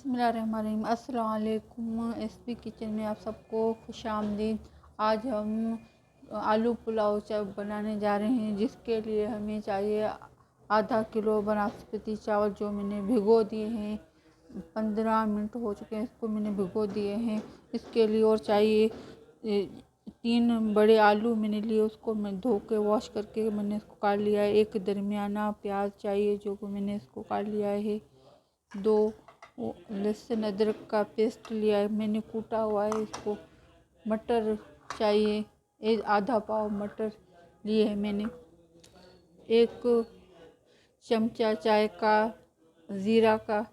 बिस्मिल्लाहिर्रहमानिर्रहीम। अस्सलाम वालेकुम। एसपी किचन में आप सबको खुशामदीद। आज हम आलू पुलाव बनाने जा रहे हैं, जिसके लिए हमें चाहिए आधा किलो बासमती चावल, जो मैंने भिगो दिए हैं। 15 मिनट हो चुके हैं इसको मैंने भिगो दिए हैं। इसके लिए और चाहिए 3 बड़े आलू मैंने लिए, उसको मैं धो के वॉश करके मैंने इसको काट लिया है। एक दरमियाना प्याज चाहिए, जो कि मैंने इसको काट लिया है। 2 लहसुन अदरक का पेस्ट लिया है, मैंने कूटा हुआ है इसको। मटर चाहिए, एक आधा पाव मटर लिए है मैंने। 1 चमचा चाय का ज़ीरा का,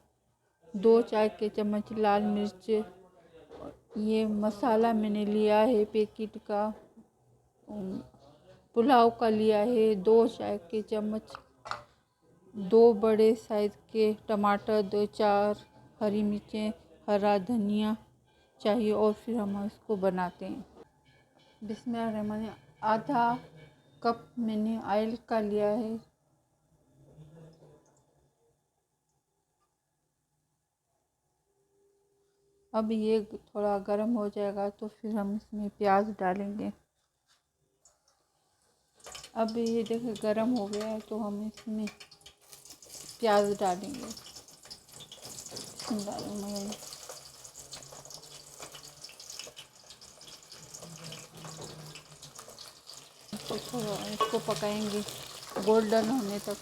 2 चाय के चम्मच लाल मिर्च। ये मसाला मैंने लिया है पैकेट का, पुलाव का लिया है 2 चाय के चम्मच। 2 बड़े साइज़ के टमाटर, 2-4 हरी मिर्चें, हरा धनिया चाहिए। और फिर हम इसको बनाते हैं। बिस्मिल्लाहिर्रहमानिर्रहीम। आधा कप मैंने ऑयल का लिया है। अब ये थोड़ा गर्म हो जाएगा तो फिर हम इसमें प्याज डालेंगे। अब ये देखिए गर्म हो गया है, तो हम इसमें प्याज डालेंगे। इसको पकाएंगे गोल्डन होने तक।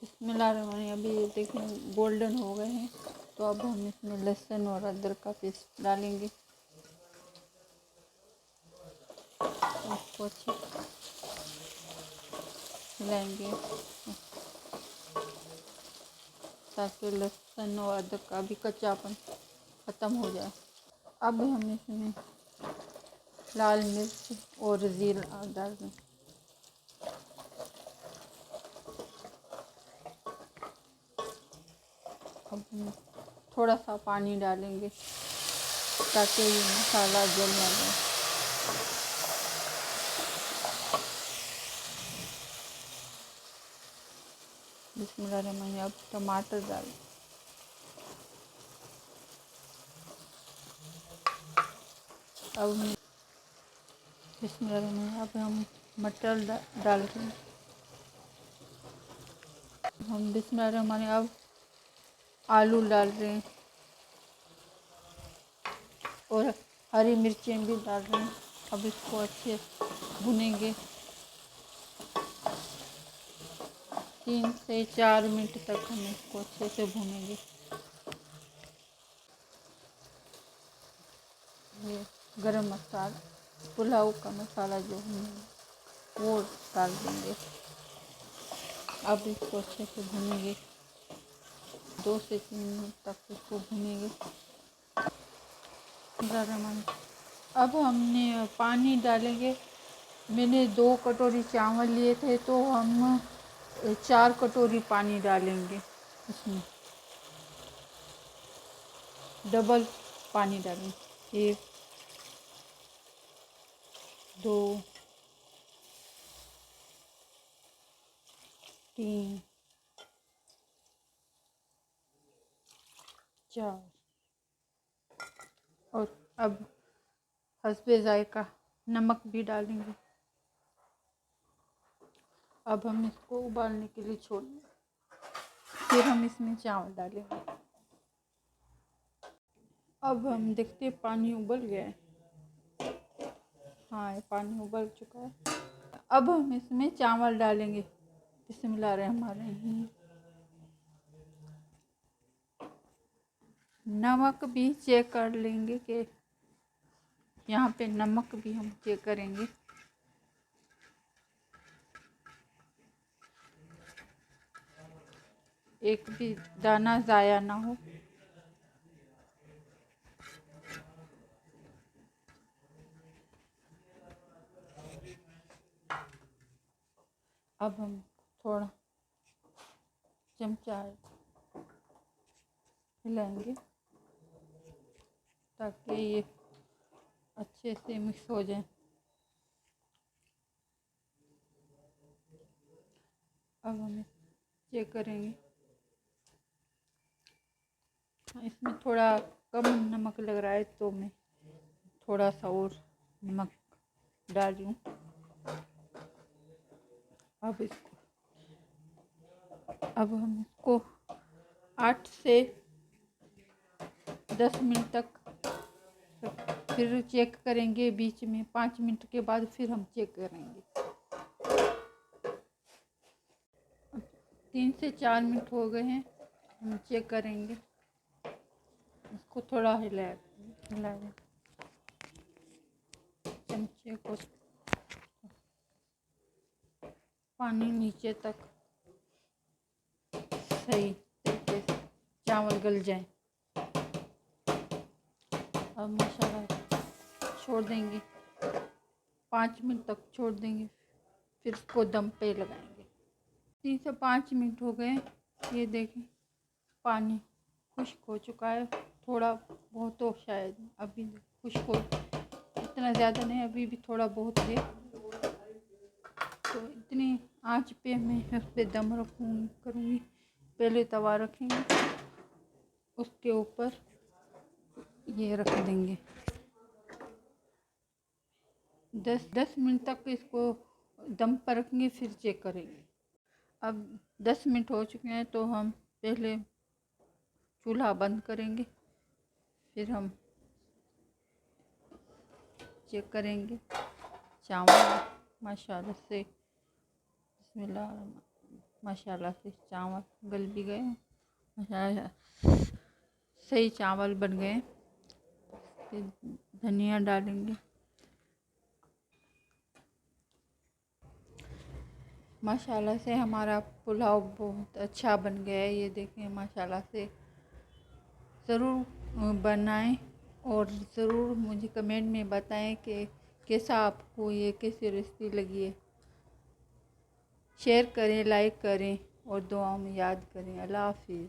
बिस्मिल्लाहिर्रहमानिर्रहीम। अभी ये देखें गोल्डन हो गए हैं, तो अब हम इसमें लहसुन और अदरक का पेस्ट डालेंगे। इसको अच्छे हिलाएंगे ताकि लहसुन और अदरक का भी कच्चापन ख़त्म हो जाए। अब हम इसमें लाल मिर्च और ज़ीरा डाल दें। अब हम थोड़ा सा पानी डालेंगे ताकि ये मसाला जल ना जाए। बिस्मिल्लाहिर्रहमानिर्रहीम। अब टमाटर डालें। अब बिस्मिल्लाहिर्रहमानिर्रहीम। अब हम मटर डाल दें। हम बिस्मिल्लाहिर्रहमानिर्रहीम अब आलू डाल रहे हैं और हरी मिर्चें भी डाल रहे हैं। अब इसको अच्छे भुनेंगे 3 से 4 मिनट तक हम इसको अच्छे से भूनेंगे। ये गरम मसाला, पुलाव का मसाला जो हमने वो डाल देंगे। अब इसको अच्छे से भूनेंगे 2 से 3 मिनट तक इसको भूनेंगे। अब हमने पानी डालेंगे। मैंने 2 कटोरी चावल लिए थे, तो हम 4 कटोरी पानी डालेंगे। इसमें डबल पानी डालेंगे। 1 2 3 4 और अब हस्बे ज़ायका नमक भी डालेंगे। अब हम इसको उबालने के लिए छोड़ेंगे, फिर हम इसमें चावल डालेंगे। अब हम देखते हैं पानी उबल गया है। हाँ, ये पानी उबल चुका है। अब हम इसमें चावल डालेंगे। बिस्मिल्लाहिर्रहमानिर्रहीम। नमक भी चेक कर लेंगे कि यहाँ पे नमक भी हम चेक करेंगे। एक भी दाना ज़ाया ना हो। अब हम थोड़ा चमचा हिलाएंगे ताकि ये अच्छे से मिक्स हो जाए। अब हम चेक करेंगे। इसमें थोड़ा कम नमक लग रहा है तो मैं थोड़ा सा और नमक डाल रही हूँ। अब हम इसको 8 से 10 मिनट तक फिर चेक करेंगे। बीच में 5 मिनट के बाद फिर हम चेक करेंगे। 3 से 4 मिनट हो गए हैं, हम चेक करेंगे। इसको थोड़ा हिलाएं चमचे को, पानी नीचे तक सही तरीके से चावल गल जाए। अब मसाला छोड़ देंगे, 5 मिनट तक छोड़ देंगे, फिर इसको दम पे लगाएंगे। 3 से 5 मिनट हो गए, ये देखें पानी खुश्क हो चुका है। थोड़ा बहुत तो शायद अभी खुश्क हो, इतना ज़्यादा नहीं, अभी भी थोड़ा बहुत है। तो इतनी आंच पे मैं उस पर दम करूँगी। पहले तवा रखेंगे, उसके ऊपर ये रख देंगे। 10 मिनट तक इसको दम पर रखेंगे, फिर चेक करेंगे। अब 10 मिनट हो चुके हैं, तो हम पहले चूल्हा बंद करेंगे, फिर हम चेक करेंगे। चावल माशाल्लाह से, बिस्मिल्लाह, माशाल्लाह से चावल गल भी गए, माशाल्लाह सही चावल बन गए। फिर धनिया डालेंगे। माशाल्लाह से हमारा पुलाव बहुत अच्छा बन गया है। ये देखें माशाल्लाह से, ज़रूर बनाएं और ज़रूर मुझे कमेंट में बताएं कि कैसा आपको ये कैसी रेसिपी लगी है। शेयर करें, लाइक करें और दुआओं में याद करें। अल्लाह हाफिज़।